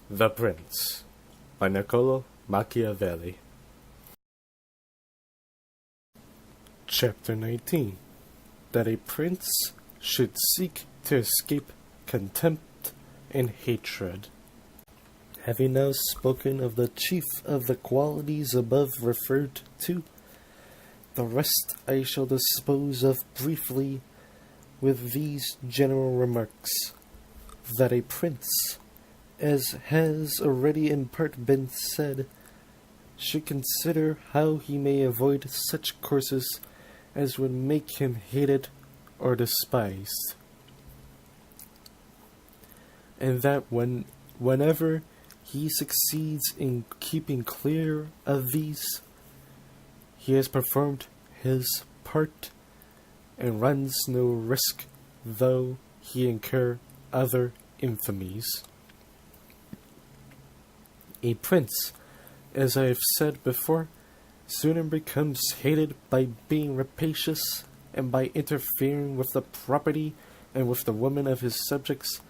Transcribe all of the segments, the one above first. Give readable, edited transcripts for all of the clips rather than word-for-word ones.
The Prince by Niccolo Machiavelli. Chapter 19. That a prince should seek to escape contempt and hatred. Having now spoken of the chief of the qualities above referred to, the rest I shall dispose of briefly with these general remarks, that a prince, as has already in part been said, should consider how he may avoid such courses as would make him hated or despised, and that whenever he succeeds in keeping clear of these, he has performed his part and runs no risk though he incur other infamies. A prince, as I have said before, sooner becomes hated by being rapacious and by interfering with the property and with the women of his subjects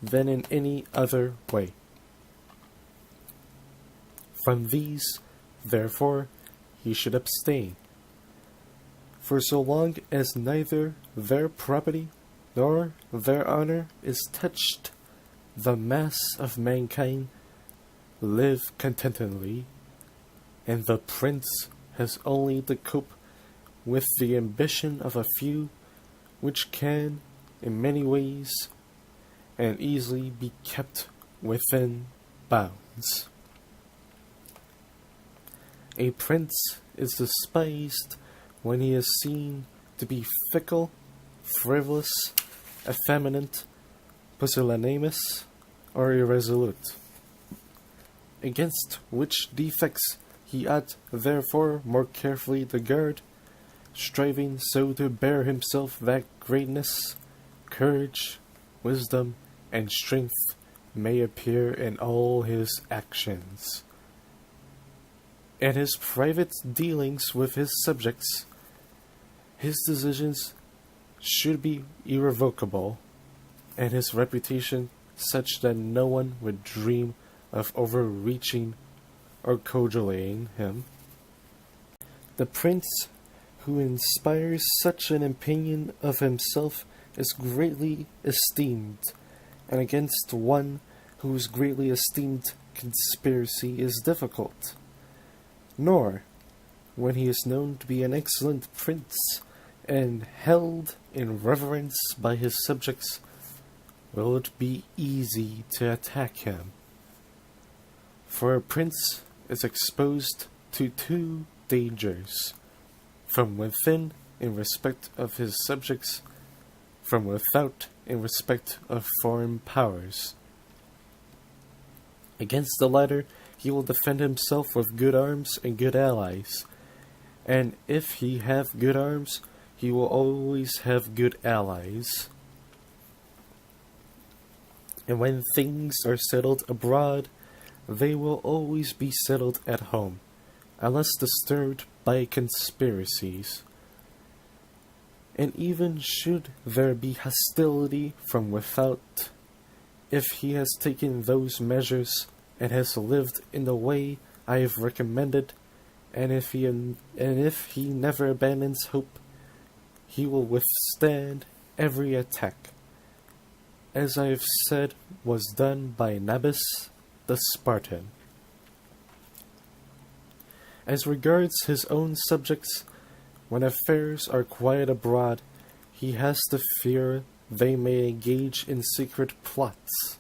than in any other way. From these, therefore, he should abstain. For so long as neither their property nor their honor is touched, the mass of mankind live contentedly, and the prince has only to cope with the ambition of a few, which can, in many ways, and easily be kept within bounds. A prince is despised when he is seen to be fickle, frivolous, effeminate, pusillanimous, or irresolute, against which defects he ought therefore more carefully to guard, striving so to bear himself that greatness, courage, wisdom, and strength may appear in all his actions. In his private dealings with his subjects, his decisions should be irrevocable, and his reputation such that no one would dream of overreaching or cajoling him. The prince who inspires such an opinion of himself is greatly esteemed, and against one who is greatly esteemed conspiracy is difficult. Nor, when he is known to be an excellent prince and held in reverence by his subjects, will it be easy to attack him. For a prince is exposed to two dangers, from within in respect of his subjects, from without in respect of foreign powers. Against the latter he will defend himself with good arms and good allies, and if he have good arms, he will always have good allies. And when things are settled abroad, they will always be settled at home, unless disturbed by conspiracies. And even should there be hostility from without, if he has taken those measures and has lived in the way I have recommended, and if he never abandons hope, he will withstand every attack, as I have said was done by Nabis the Spartan. As regards his own subjects, when affairs are quiet abroad, he has to fear they may engage in secret plots,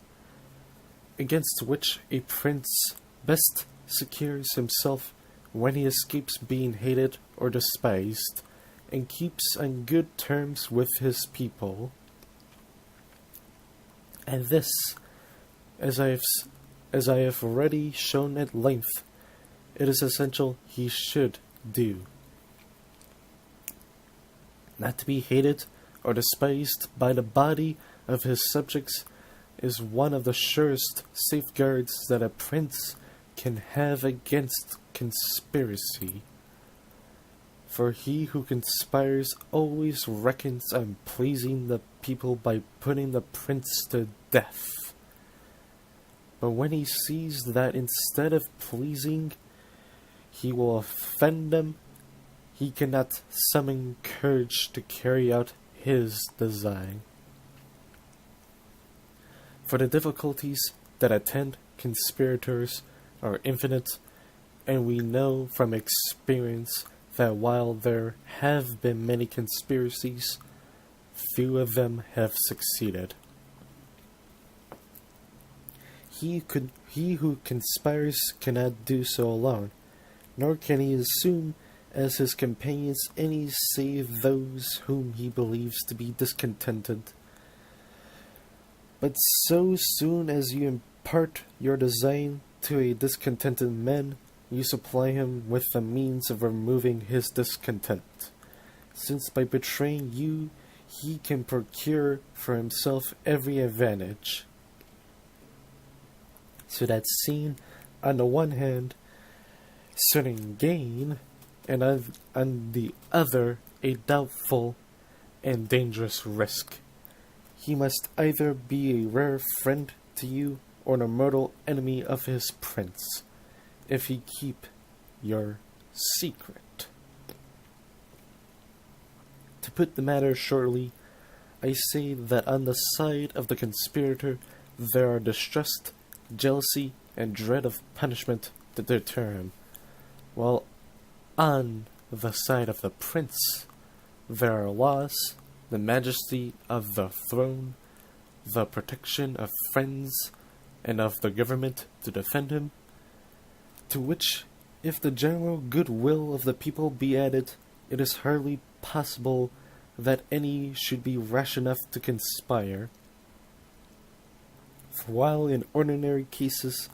against which a prince best secures himself when he escapes being hated or despised, and keeps on good terms with his people. And this, as I have already shown at length, it is essential he should do. Not to be hated or despised by the body of his subjects is one of the surest safeguards that a prince can have against conspiracy. For he who conspires always reckons on pleasing the people by putting the prince to death. But when he sees that instead of pleasing, he will offend them, he cannot summon courage to carry out his design. For the difficulties that attend conspirators are infinite, and we know from experience that while there have been many conspiracies, few of them have succeeded. He who conspires cannot do so alone, nor can he assume as his companions any save those whom he believes to be discontented. But so soon as you impart your design to a discontented man, you supply him with the means of removing his discontent, since by betraying you he can procure for himself every advantage. So that seen, on the one hand, certain gain, and on the other, a doubtful and dangerous risk, he must either be a rare friend to you or an immortal enemy of his prince, if he keep your secret. To put the matter shortly, I say that on the side of the conspirator there are distrust, jealousy, and dread of punishment to deter him, while on the side of the prince there are laws, the majesty of the throne, the protection of friends and of the government to defend him, to which, if the general goodwill of the people be added, it is hardly possible that any should be rash enough to conspire. For while in ordinary cases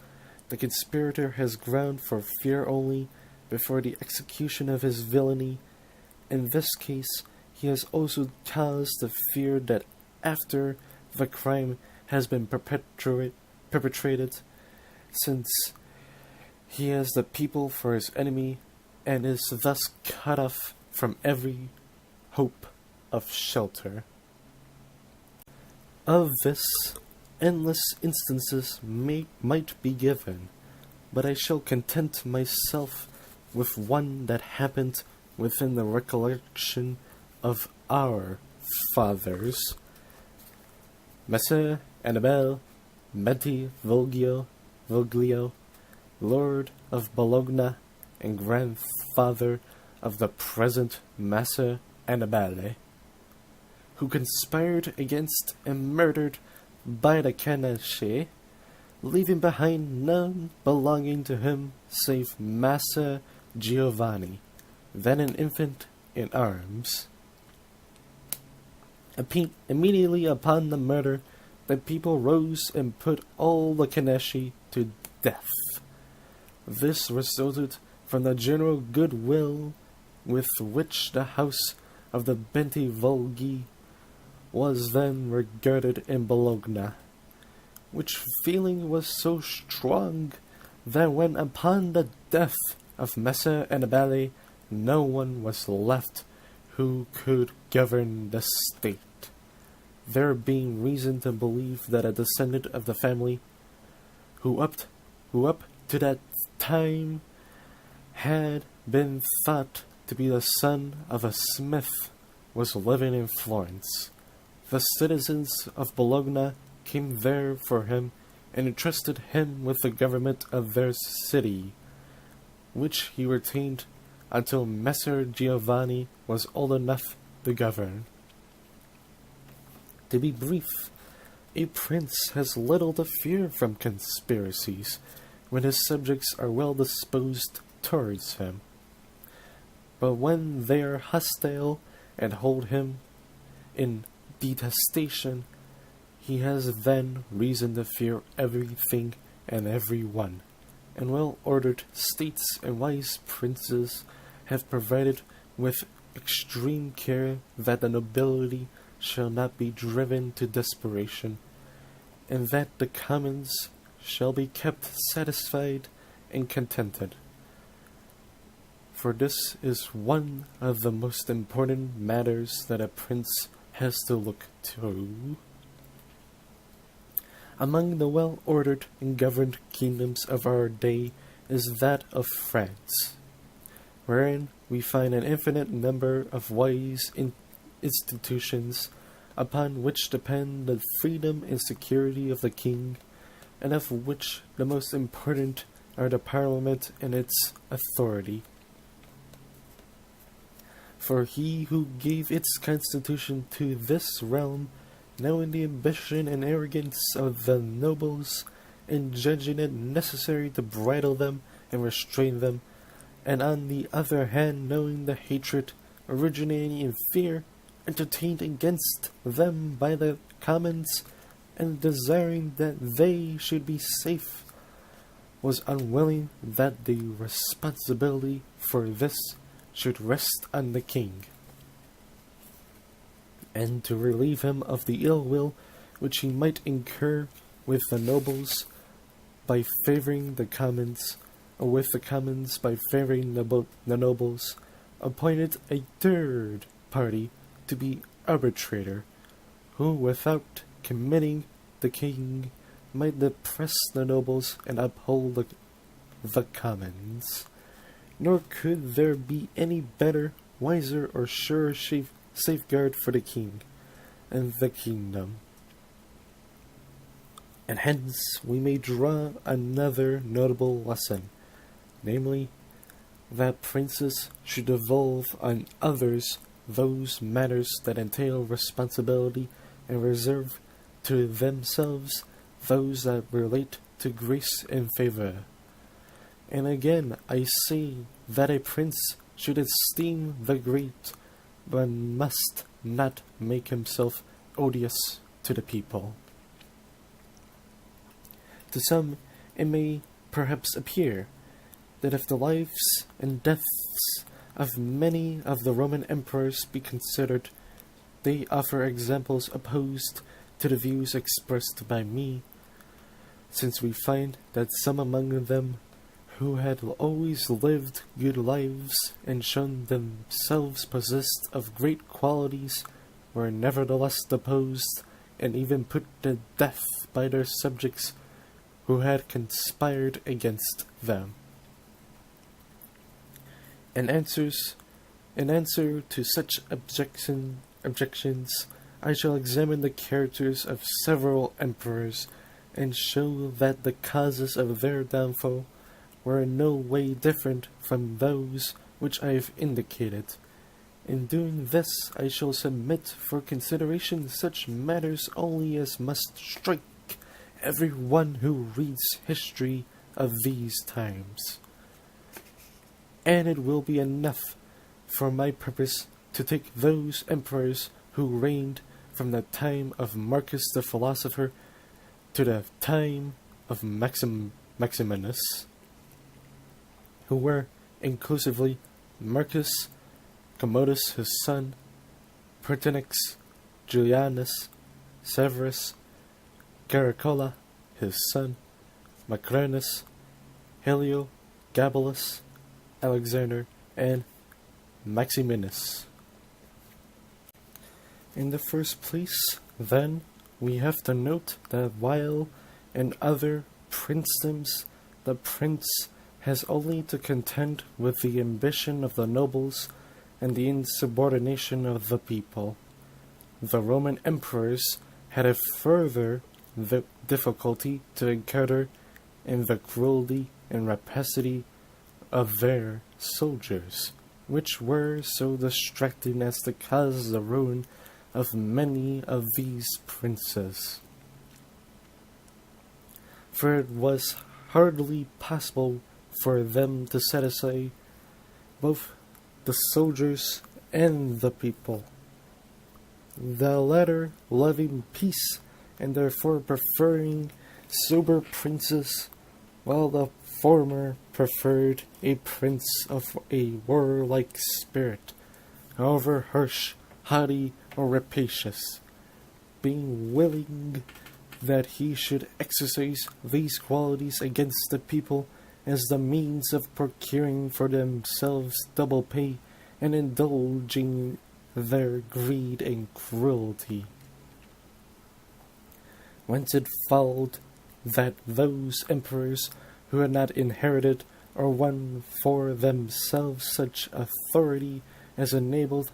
the conspirator has ground for fear only before the execution of his villainy, in this case he has also cause to fear that after the crime has been perpetrated, since he has the people for his enemy, and is thus cut off from every hope of shelter. Of this, endless instances might be given, but I shall content myself with one that happened within the recollection of our fathers. Messer Annibale Bentivoglio, Lord of Bologna and grandfather of the present Messer Annibale, who conspired against and murdered by the Canache, leaving behind none belonging to him save Messer Giovanni, then an infant in arms. Immediately upon the murder, the people rose and put all the Canache to death. This resulted from the general goodwill with which the house of the Bentivogli was then regarded in Bologna, which feeling was so strong that when upon the death of Messer Annibale no one was left who could govern the state, there being reason to believe that a descendant of the family, who up to that time had been thought to be the son of a smith, was living in Florence. The citizens of Bologna came there for him and entrusted him with the government of their city, which he retained until Messer Giovanni was old enough to govern. To be brief, a prince has little to fear from conspiracies when his subjects are well disposed towards him. But when they are hostile and hold him in detestation, he has then reason to fear everything and everyone, and well-ordered states and wise princes have provided with extreme care that the nobility shall not be driven to desperation, and that the commons shall be kept satisfied and contented. For this is one of the most important matters that a prince has to look to. among the well-ordered and governed kingdoms of our day is that of France, wherein we find an infinite number of wise institutions upon which depend the freedom and security of the king, and of which the most important are the Parliament and its authority. For he who gave its constitution to this realm, knowing the ambition and arrogance of the nobles, and judging it necessary to bridle them and restrain them, and on the other hand knowing the hatred originating in fear entertained against them by the commons, and desiring that they should be safe, was unwilling that the responsibility for this should rest on the king, and to relieve him of the ill will which he might incur with the nobles by favouring the commons, or with the commons by favouring the nobles, appointed a third party to be arbitrator, who without committing the king might depress the nobles and uphold the commons. Nor could there be any better, wiser, or surer safeguard for the king and the kingdom. And hence we may draw another notable lesson, namely, that princes should devolve on others those matters that entail responsibility, and reserve to themselves those that relate to grace and favour. And again I say that a prince should esteem the great, but must not make himself odious to the people. To some it may perhaps appear that if the lives and deaths of many of the Roman emperors be considered, they offer examples opposed to the views expressed by me, since we find that some among them who had always lived good lives and shown themselves possessed of great qualities were nevertheless deposed and even put to death by their subjects who had conspired against them. In answer to such objections, I shall examine the characters of several emperors, and show that the causes of their downfall were in no way different from those which I have indicated. In doing this, I shall submit for consideration such matters only as must strike every one who reads history of these times. And it will be enough for my purpose to take those emperors who reigned from the time of Marcus the philosopher to the time of Maximinus, who were inclusively Marcus, Commodus his son, Pertinax, Julianus, Severus, Caracolla his son, Macrinus, Helio, Gabulus, Alexander, and Maximinus. In the first place, then, we have to note that while in other princedoms the prince has only to contend with the ambition of the nobles and the insubordination of the people, the Roman emperors had a further difficulty to encounter in the cruelty and rapacity of their soldiers, which were so distracting as to cause the ruin of many of these princes. For it was hardly possible for them to satisfy both the soldiers and the people, the latter loving peace and therefore preferring sober princes, while the former preferred a prince of a warlike spirit, however harsh, haughty, or rapacious, being willing that he should exercise these qualities against the people as the means of procuring for themselves double pay and indulging their greed and cruelty. whence it followed that those emperors who had not inherited or won for themselves such authority as enabled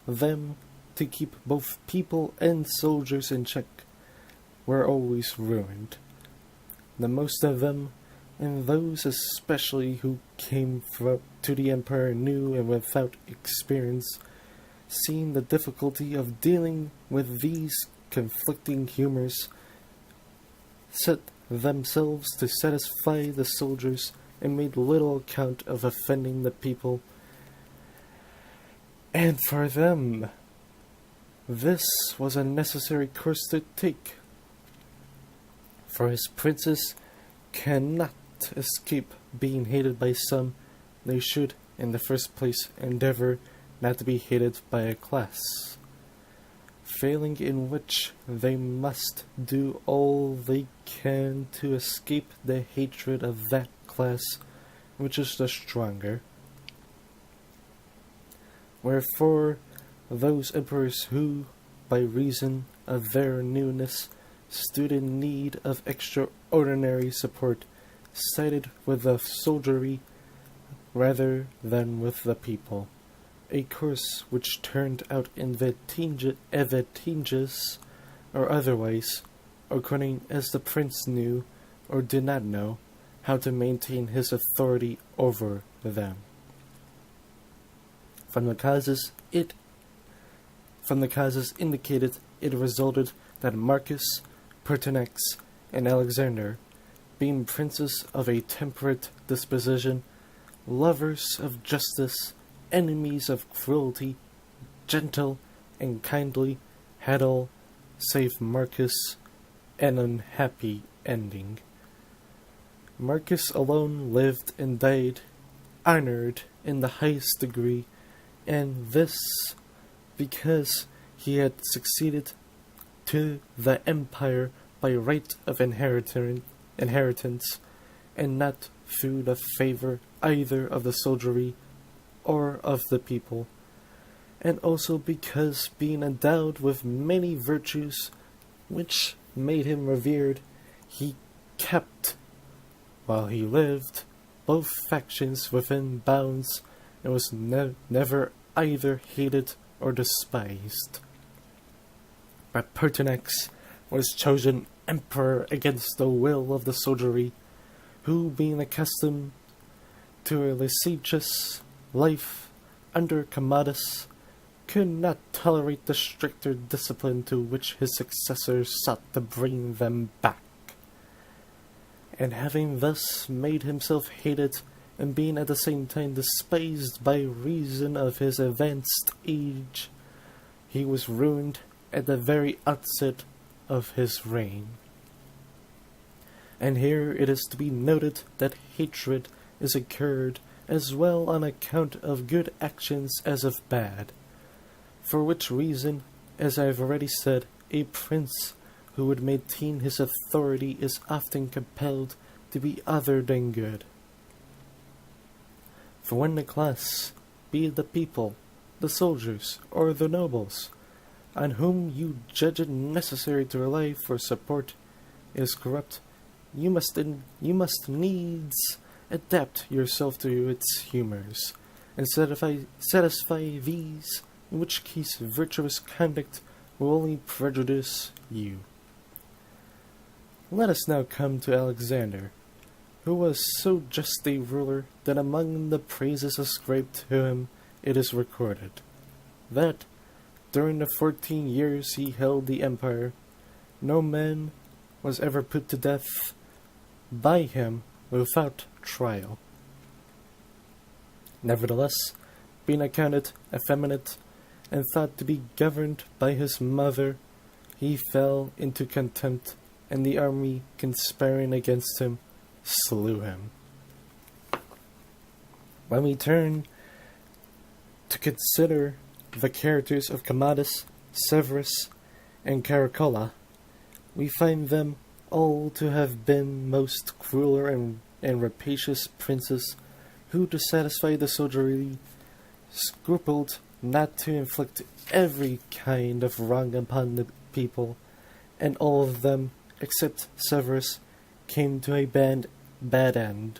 them to keep both people and soldiers in check were always ruined. The most of them, and those especially who came to the emperor new and without experience, seeing the difficulty of dealing with these conflicting humors, set themselves to satisfy the soldiers and made little account of offending the people. And for them, this was a necessary course to take, for his princes cannot escape being hated by some. They should, in the first place, endeavor not to be hated by a class, failing in which they must do all they can to escape the hatred of that class which is the stronger. Wherefore, those emperors who, by reason of their newness, stood in need of extraordinary support, sided with the soldiery rather than with the people, a course which turned out advantageous or otherwise, according as the prince knew or did not know how to maintain his authority over them. From the causes indicated, it resulted that Marcus, Pertinax, and Alexander, being princes of a temperate disposition, lovers of justice, enemies of cruelty, gentle and kindly, had all, save Marcus, an unhappy ending. Marcus alone lived and died, honored in the highest degree, and this because he had succeeded to the empire by right of inheritance, and not through the favor either of the soldiery or of the people, and also because, being endowed with many virtues which made him revered, he kept, while he lived, both factions within bounds, and was never either hated or despised. But Pertinax was chosen emperor against the will of the soldiery, who, being accustomed to a licentious life under Commodus, could not tolerate the stricter discipline to which his successors sought to bring them back. And having thus made himself hated, and being at the same time despised by reason of his advanced age, he was ruined at the very outset of his reign. And here it is to be noted that hatred is incurred as well on account of good actions as of bad, for which reason, as I have already said, a prince who would maintain his authority is often compelled to be other than good. For when the class, be it the people, the soldiers, or the nobles, on whom you judge it necessary to rely for support, is corrupt, you must needs adapt yourself to its humors, and satisfy these, in which case virtuous conduct will only prejudice you. Let us now come to Alexander, who was so just a ruler that among the praises ascribed to him it is recorded that, during the 14 years he held the empire, no man was ever put to death by him without trial. Nevertheless, being accounted effeminate and thought to be governed by his mother, he fell into contempt, and the army conspiring against him slew him. When we turn to consider the characters of Commodus, Severus, and Caracolla, we find them all to have been most cruel and rapacious princes, who, to satisfy the soldiery, scrupled not to inflict every kind of wrong upon the people, and all of them, except Severus, came to a bad end.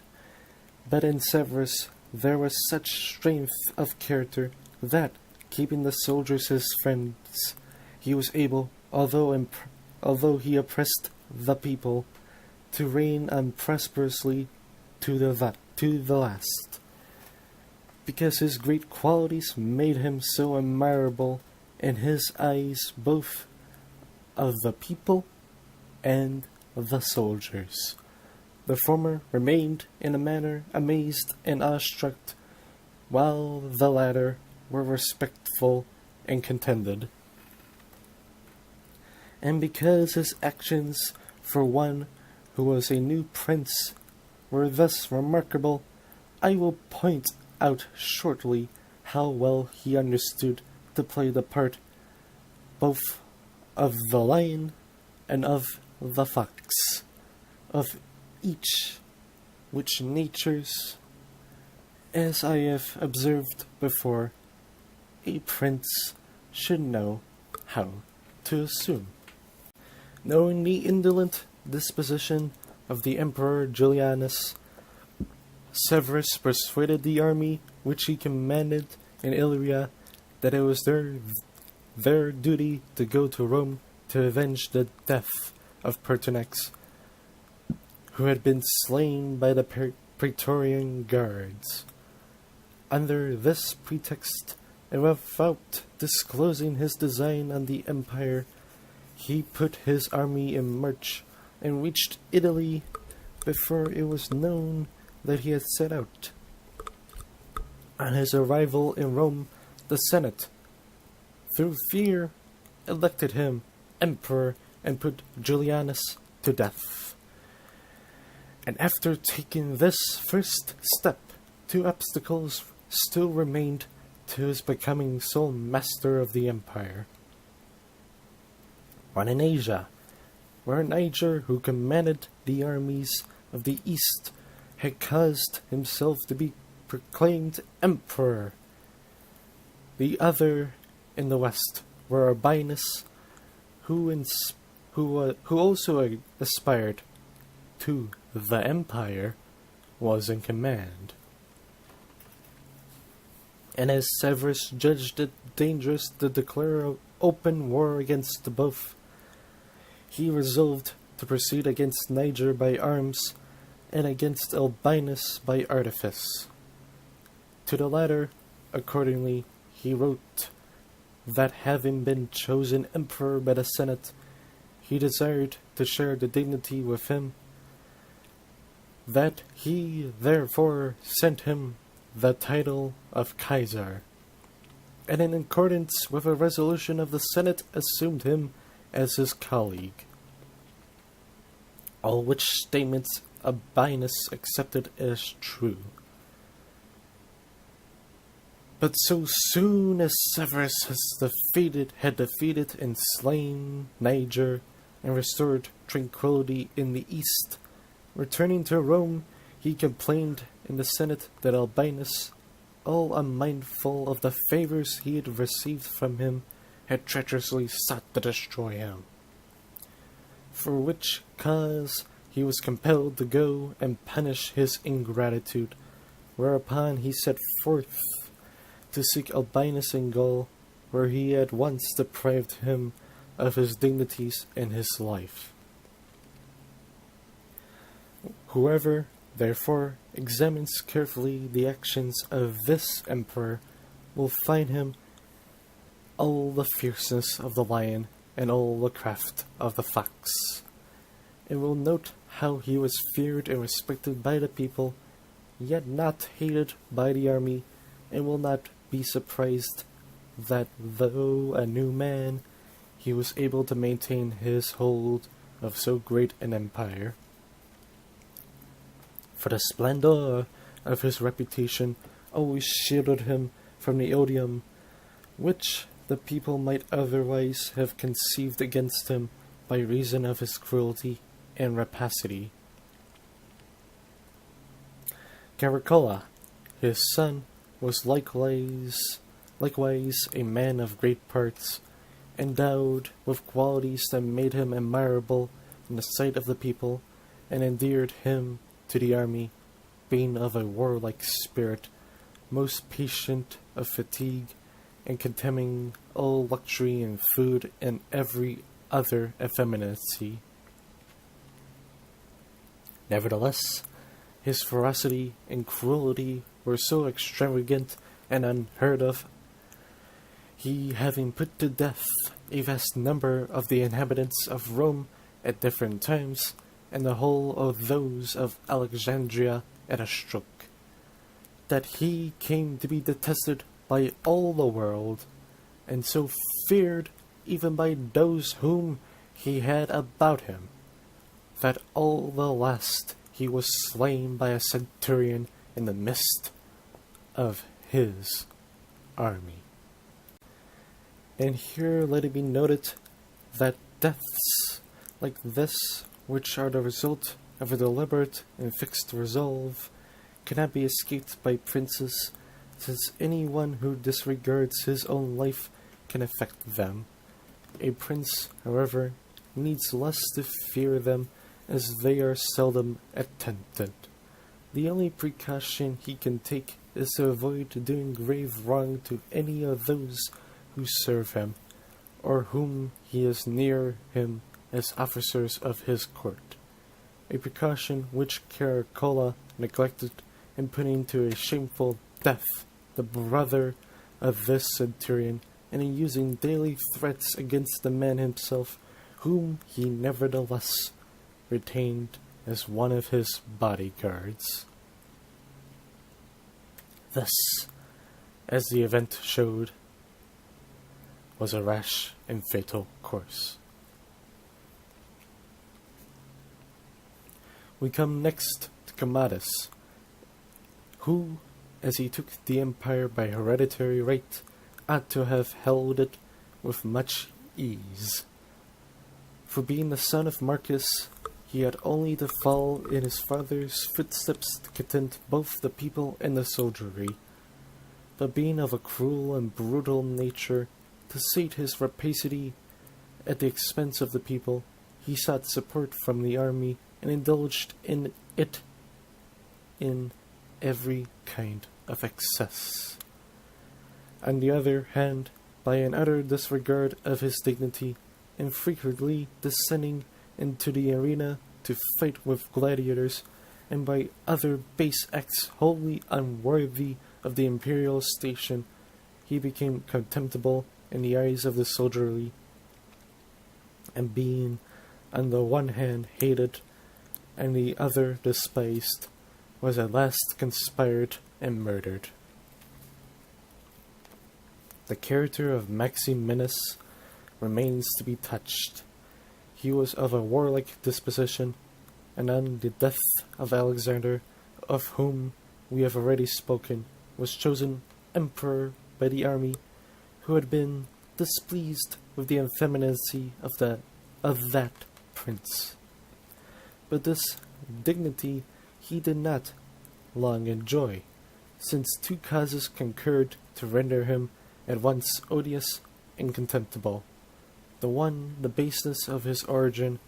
But in Severus there was such strength of character that, keeping the soldiers his friends, he was able, although he oppressed the people, to reign unprosperously to the last, because his great qualities made him so admirable in his eyes, both of the people and the soldiers. The former remained in a manner amazed and awestruck, while the latter were respectful and contented. And because his actions, for one who was a new prince, were thus remarkable, I will point out shortly how well he understood to play the part both of the lion and of the fox, of each which natures, as I have observed before, a prince should know how to assume. Knowing the indolent disposition of the Emperor Julianus, Severus persuaded the army which he commanded in Illyria that it was their duty to go to Rome to avenge the death of Pertinax, who had been slain by the Praetorian guards. Under this pretext, and without disclosing his design on the empire, he put his army in march and reached Italy before it was known that he had set out. On his arrival in Rome, the Senate, through fear, elected him emperor and put Julianus to death. And after taking this first step, 2 obstacles still remained to his becoming sole master of the empire. One in Asia, where Niger, who commanded the armies of the east, had caused himself to be proclaimed emperor. The other in the west, where Albinus, who also aspired to the empire, was in command. And as Severus judged it dangerous to declare open war against both, he resolved to proceed against Niger by arms and against Albinus by artifice. To the latter, accordingly, he wrote that having been chosen emperor by the Senate, he desired to share the dignity with him, that he therefore sent him the title of Kaiser, and in accordance with a resolution of the Senate assumed him as his colleague. All which statements Albinus accepted as true. But so soon as Severus had defeated and slain Niger and restored tranquility in the east, returning to Rome, he complained in the Senate that Albinus, all unmindful of the favors he had received from him, had treacherously sought to destroy him. For which cause he was compelled to go and punish his ingratitude, whereupon he set forth to seek Albinus in Gaul, where he had once deprived him of his dignities and his life. Whoever, therefore, examines carefully the actions of this emperor will find him all the fierceness of the lion and all the craft of the fox, and will note how he was feared and respected by the people, yet not hated by the army, and will not be surprised that, though a new man, he was able to maintain his hold of so great an empire. For the splendor of his reputation always shielded him from the odium which the people might otherwise have conceived against him by reason of his cruelty and rapacity. Caracolla, his son, was likewise a man of great parts, endowed with qualities that made him admirable in the sight of the people, and endeared him to the army, being of a warlike spirit, most patient of fatigue, and contemning all luxury in food and every other effeminacy. Nevertheless, his ferocity and cruelty were so extravagant and unheard of, he having put to death a vast number of the inhabitants of Rome at different times, and the whole of those of Alexandria at a stroke, that he came to be detested by all the world, and so feared even by those whom he had about him, that all the last he was slain by a centurion in the midst of his army. And here let it be noted that deaths like this, which are the result of a deliberate and fixed resolve, cannot be escaped by princes, since anyone who disregards his own life can affect them. A prince, however, needs less to fear them, as they are seldom attempted. The only precaution he can take is to avoid doing grave wrong to any of those who serve him, or whom he is near him as officers of his court, a precaution which Niccolò neglected in putting to a shameful death the brother of this centurion, and in using daily threats against the man himself, whom he nevertheless retained as one of his bodyguards. This, as the event showed, was a rash and fatal course. We come next to Commodus, who, as he took the empire by hereditary right, ought to have held it with much ease. For being the son of Marcus, he had only to follow in his father's footsteps to content both the people and the soldiery. But being of a cruel and brutal nature, to sate his rapacity at the expense of the people, he sought support from the army and indulged in it in every kind of excess. On the other hand, by an utter disregard of his dignity, and frequently descending into the arena to fight with gladiators, and by other base acts wholly unworthy of the imperial station, he became contemptible in the eyes of the soldiery, and being on the one hand hated, and the other despised, was at last conspired and murdered. The character of Maximinus remains to be touched. He was of a warlike disposition, and on the death of Alexander, of whom we have already spoken, was chosen emperor by the army, who had been displeased with the effeminacy of that prince. But this dignity he did not long enjoy, since two causes concurred to render him at once odious and contemptible. The one, the baseness of his origin,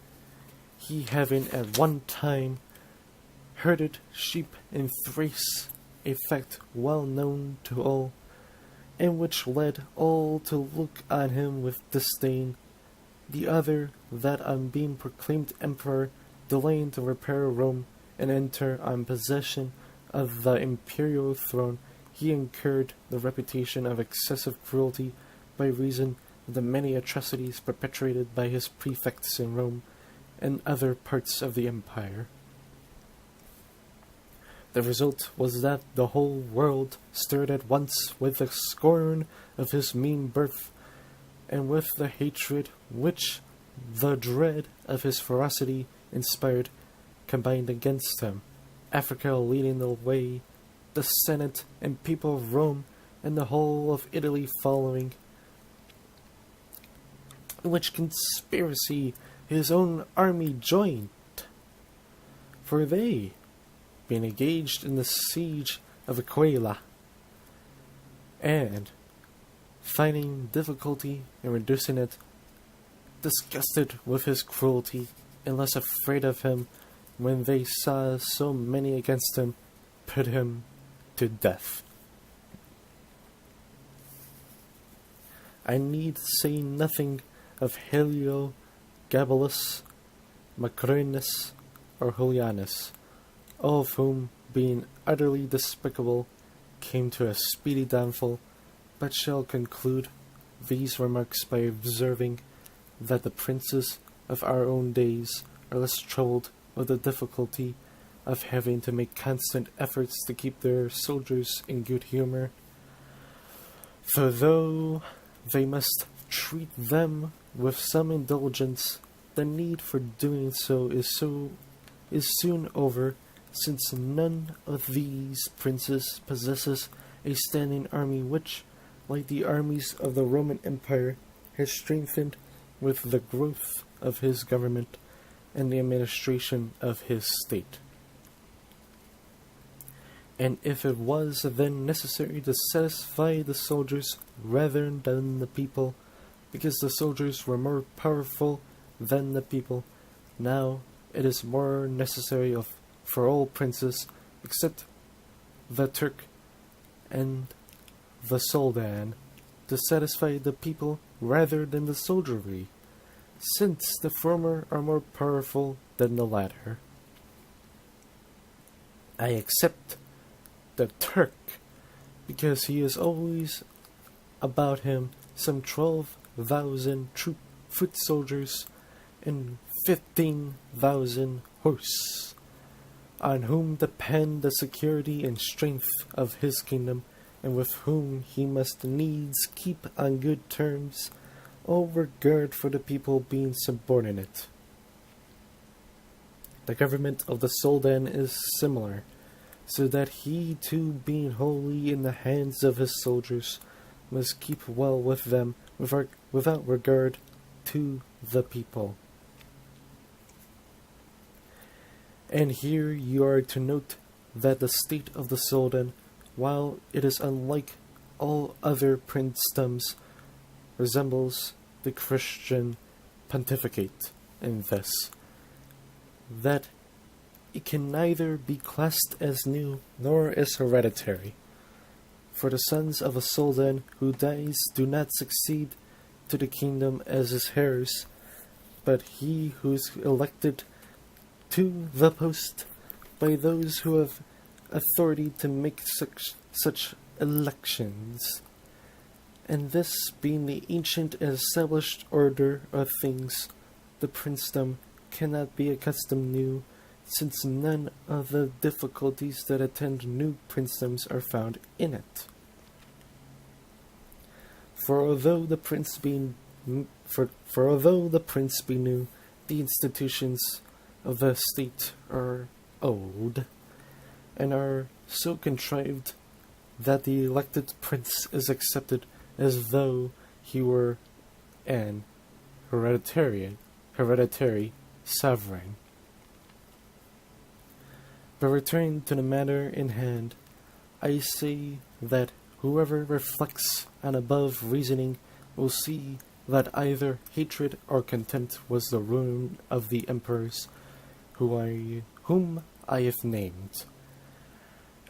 he having at one time herded sheep in Thrace, a fact well known to all, and which led all to look on him with disdain. The other, that on being proclaimed emperor, delaying to repair Rome and enter on possession of the imperial throne, he incurred the reputation of excessive cruelty by reason of the many atrocities perpetrated by his prefects in Rome and other parts of the empire. The result was that the whole world stirred at once with the scorn of his mean birth, and with the hatred which the dread of his ferocity inspired, combined against him, Africa leading the way, the Senate and people of Rome, and the whole of Italy following, in which conspiracy his own army joined. For they, being engaged in the siege of Aquila, and finding difficulty in reducing it, disgusted with his cruelty, and less afraid of him when they saw so many against him, put him to death. I need say nothing of Heliogabalus, Macrinus, or Julianus, all of whom, being utterly despicable, came to a speedy downfall, but shall conclude these remarks by observing that the princes of our own days are less troubled with the difficulty of having to make constant efforts to keep their soldiers in good humor. For though they must treat them with some indulgence, the need for doing so is soon over, since none of these princes possesses a standing army which, like the armies of the Roman Empire, has strengthened with the growth of his government and the administration of his state. And if it was then necessary to satisfy the soldiers rather than the people, because the soldiers were more powerful than the people, now it is more necessary for all princes, except the Turk and the Soldan, to satisfy the people rather than the soldiery, since the former are more powerful than the latter. I accept the Turk, because he has always about him some 12,000 foot soldiers and 15,000 horse, on whom depend the security and strength of his kingdom, and with whom he must needs keep on good terms, all regard for the people being subordinate. The government of the Soldan is similar, so that he too, being wholly in the hands of his soldiers, must keep well with them without regard to the people. And here you are to note that the state of the Soldan, while it is unlike all other princedoms, resembles the Christian pontificate in this, that it can neither be classed as new nor as hereditary. For the sons of a Soldan who dies do not succeed to the kingdom as his heirs, but he who is elected to the post by those who have authority to make such elections. And this being the ancient and established order of things, the princedom cannot be accustomed new, since none of the difficulties that attend new princedoms are found in it. For although the prince be new, the institutions of the state are old, and are so contrived that the elected prince is accepted as though he were an hereditary sovereign. But returning to the matter in hand, I say that whoever reflects on above reasoning will see that either hatred or contempt was the ruin of the emperors whom I have named,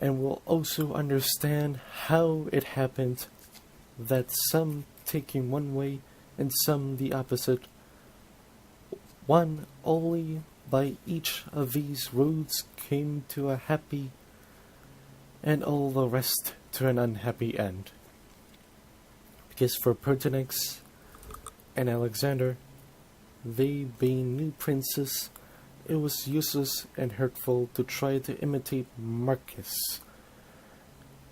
and will also understand how it happened that some taking one way and some the opposite, one only by each of these roads came to a happy, and all the rest to an unhappy end. Because for Pertinax and Alexander, they being new princes, it was useless and hurtful to try to imitate Marcus,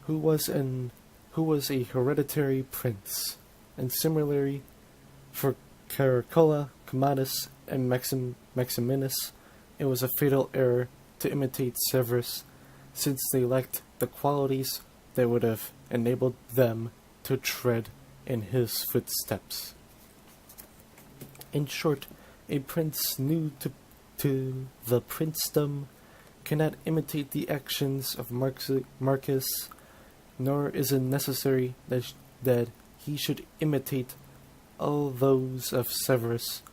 who was a hereditary prince, and similarly for Caracolla, Commodus, and Maximinus, it was a fatal error to imitate Severus, since they lacked the qualities that would have enabled them to tread in his footsteps. In short, a prince new to the princedom cannot imitate the actions of Marcus, nor is it necessary that he should imitate all those of Severus,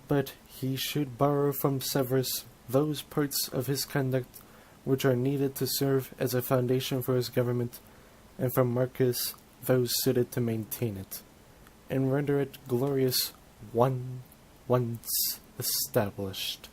but he should borrow from Severus those parts of his conduct which are needed to serve as a foundation for his government, and from Marcus those suited to maintain it, and render it glorious once established.